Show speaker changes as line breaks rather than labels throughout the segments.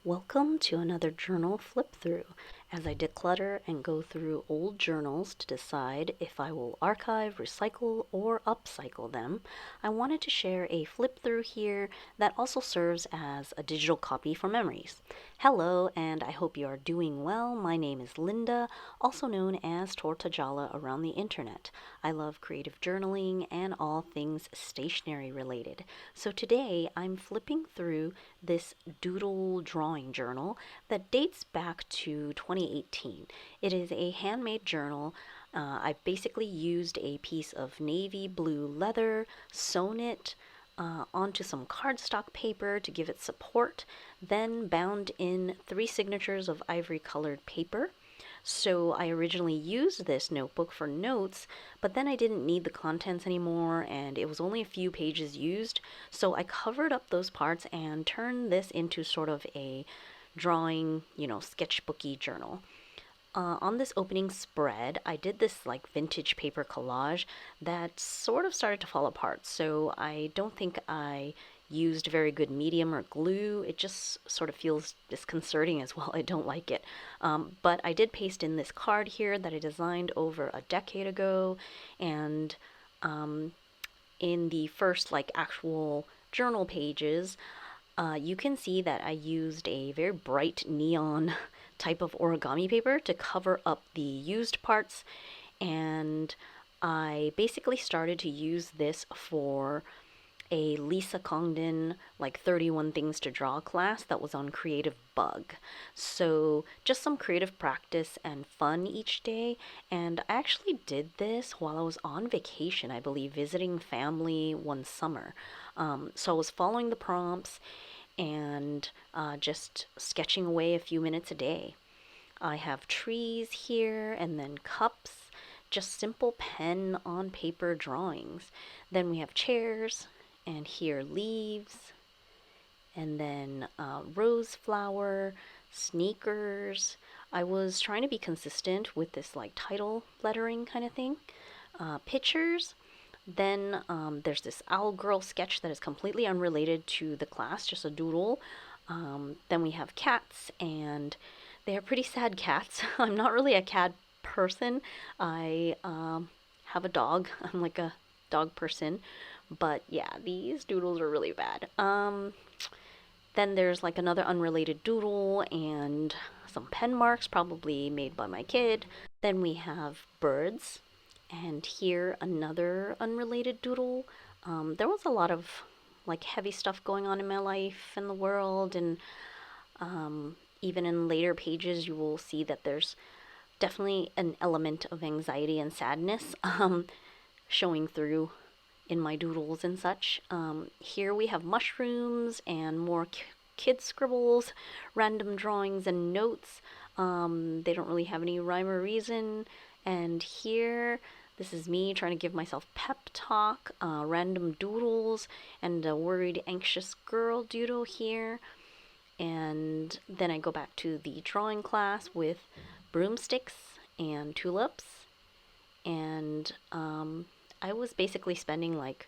Welcome to another journal flip through. As I declutter and go through old journals to decide if I will archive, recycle, or upcycle them, I wanted to share a flip through here that also serves as a digital copy for memories. Hello, and I hope you are doing well. My name is Linda, also known as Tortagialla around the internet. I love creative journaling and all things stationery related. So today I'm flipping through this Doodle drawing journal that dates back to 2018. It is a handmade journal. I've basically used a piece of navy blue leather, sewn it onto some cardstock paper to give it support, then bound in 3 signatures of ivory colored paper. So I originally used this notebook for notes, but then I didn't need the contents anymore and it was only a few pages used. So I covered up those parts and turned this into sort of a drawing, sketchbooky journal. On this opening spread, I did this like vintage paper collage that sort of started to fall apart. So I don't think I used very good medium or glue. It just sort of feels disconcerting as well. I don't like it. But I did paste in this card here that I designed over a decade ago. And in the first like actual journal pages, you can see that I used a very bright neon type of origami paper to cover up the used parts, and I basically started to use this for a Lisa Congdon like 31 Things to Draw class that was on Creative Bug. So just some creative practice and fun each day. And I actually did this while I was on vacation, I believe, visiting family one summer. So I was following the prompts and just sketching away a few minutes a day. I have trees here and then cups, just simple pen on paper drawings. Then we have chairs, and here leaves, and then rose flower, sneakers. I was trying to be consistent with this like title lettering kind of thing. Pictures. Then there's this owl girl sketch that is completely unrelated to the class, just a doodle. Then we have cats, and they are pretty sad cats. I'm not really a cat person. I have a dog. I'm like a dog person. But yeah, these doodles are really bad. Then there's like another unrelated doodle and some pen marks, probably made by my kid. Then we have birds, and here another unrelated doodle. There was a lot of like heavy stuff going on in my life and the world, and even in later pages, you will see that there's definitely an element of anxiety and sadness showing through in my doodles and such. Here we have mushrooms and more kid scribbles, random drawings and notes. They don't really have any rhyme or reason. And here, this is me trying to give myself pep talk, random doodles, and a worried, anxious girl doodle here. And then I go back to the drawing class with broomsticks and tulips. And I was basically spending like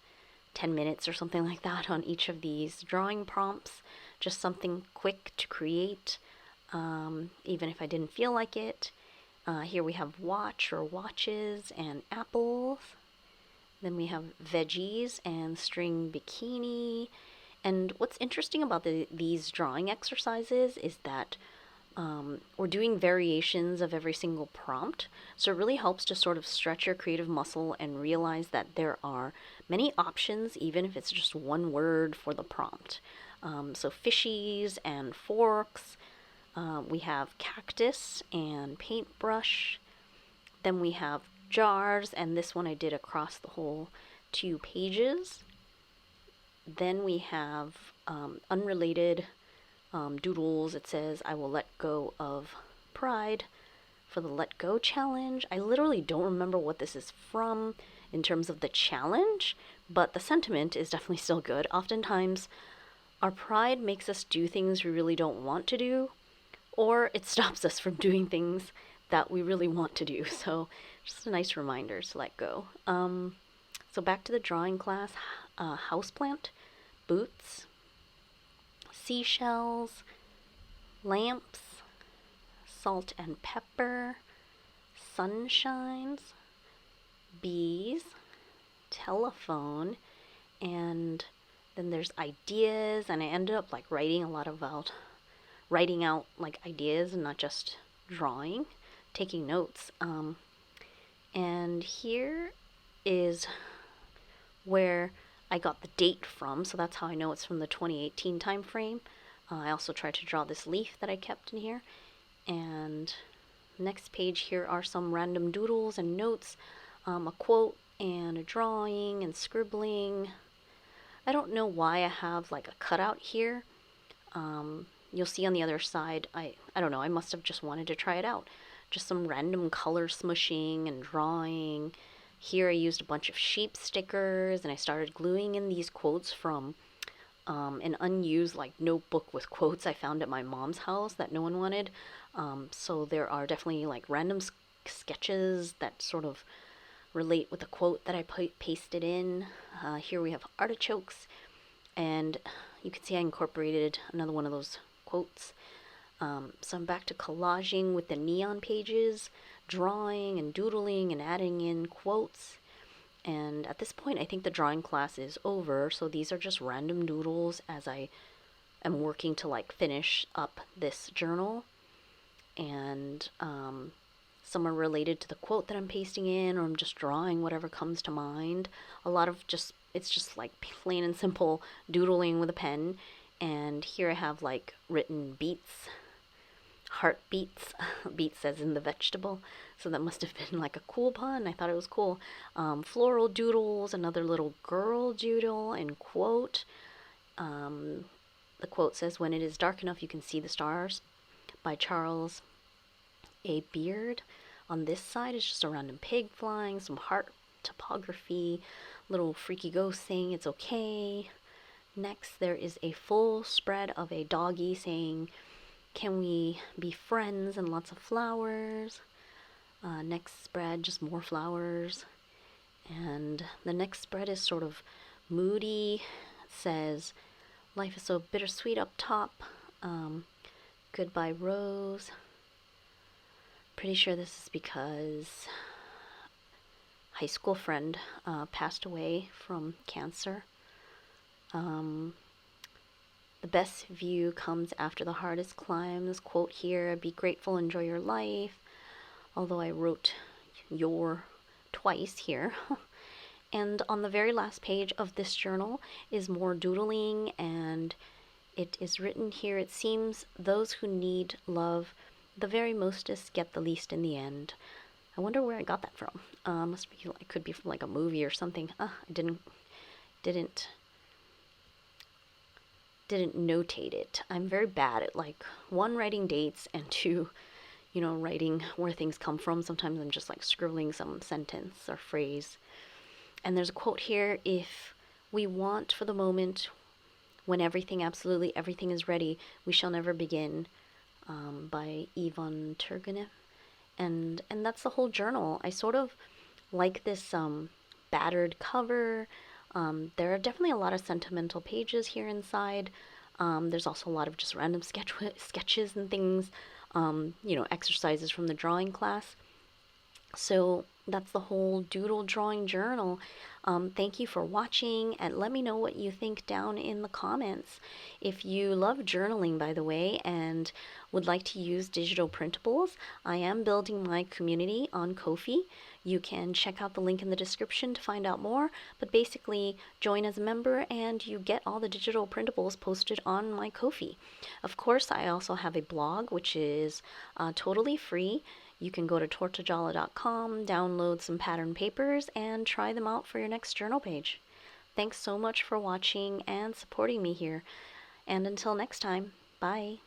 10 minutes or something like that on each of these drawing prompts, just something quick to create, even if I didn't feel like it. Here we have watch or watches and apples. Then we have veggies and string bikini. And what's interesting about these drawing exercises is that we're doing variations of every single prompt. So it really helps to sort of stretch your creative muscle and realize that there are many options, even if it's just one word for the prompt. So fishies and forks. We have cactus and paintbrush. Then we have jars, and this one I did across the whole 2 pages. Then we have unrelated doodles. It says, I will let go of pride for the Let Go challenge. I literally don't remember what this is from in terms of the challenge, but the sentiment is definitely still good. Oftentimes, our pride makes us do things we really don't want to do, or it stops us from doing things that we really want to do. So just a nice reminder to let go. So back to the drawing class. Houseplant, boots, seashells, lamps, salt and pepper, sunshines, bees, telephone, and then there's ideas, and I ended up like writing out like ideas and not just drawing, taking notes. And here is where I got the date from, so that's how I know it's from the 2018 time frame. I also tried to draw this leaf that I kept in here. And next page, here are some random doodles and notes, a quote and a drawing and scribbling. I don't know why I have like a cutout here. You'll see on the other side, I don't know, I must have just wanted to try it out. Just some random color smushing and drawing. Here I used a bunch of sheep stickers, and I started gluing in these quotes from an unused like notebook with quotes I found at my mom's house that no one wanted. So there are definitely like random sketches that sort of relate with the quote that I pasted in. Here we have artichokes, and you can see I incorporated another one of those quotes. So I'm back to collaging with the neon pages, drawing and doodling and adding in quotes. And at this point, I think the drawing class is over, so these are just random doodles as I am working to like finish up this journal. And some are related to the quote that I'm pasting in, or I'm just drawing whatever comes to mind. A lot of it's just like plain and simple doodling with a pen. And here I have like written beets, heartbeats, beets as in the vegetable, so that must have been like a cool pun. I thought it was cool. Floral doodles, another little girl doodle, and quote. The quote says, "When it is dark enough you can see the stars," by Charles A. Beard. On this side is just a random pig flying, some heart topography, little freaky ghost saying it's okay. Next, there is a full spread of a doggy saying, "Can we be friends?" and lots of flowers. Next spread, just more flowers. And the next spread is sort of moody. It says, "Life is so bittersweet up top. Goodbye, Rose." Pretty sure this is because high school friend passed away from cancer. The best view comes after the hardest climbs. Quote here, "Be grateful, enjoy your life." Although I wrote "your" twice here. And on the very last page of this journal is more doodling, and it is written here, "It seems those who need love the very mostest get the least in the end." I wonder where I got that from. Must be like, could be from like a movie or something. I didn't notate it. I'm very bad at like, one, writing dates, and two, writing where things come from. Sometimes I'm just like scribbling some sentence or phrase. And there's a quote here, "If we want for the moment when absolutely everything is ready, we shall never begin," by Ivan Turgenev. And that's the whole journal. I sort of like this battered cover. There are definitely a lot of sentimental pages here inside. There's also a lot of just random sketches and things, exercises from the drawing class. So that's the whole doodle drawing journal. Thank you for watching, and let me know what you think down in the comments. If you love journaling, by the way, and would like to use digital printables, I am building my community on Ko-fi. You can check out the link in the description to find out more, but basically join as a member and you get all the digital printables posted on my Ko-fi. Of course, I also have a blog which is totally free. You can go to tortagialla.com, download some pattern papers, and try them out for your next journal page. Thanks so much for watching and supporting me here. And until next time, bye.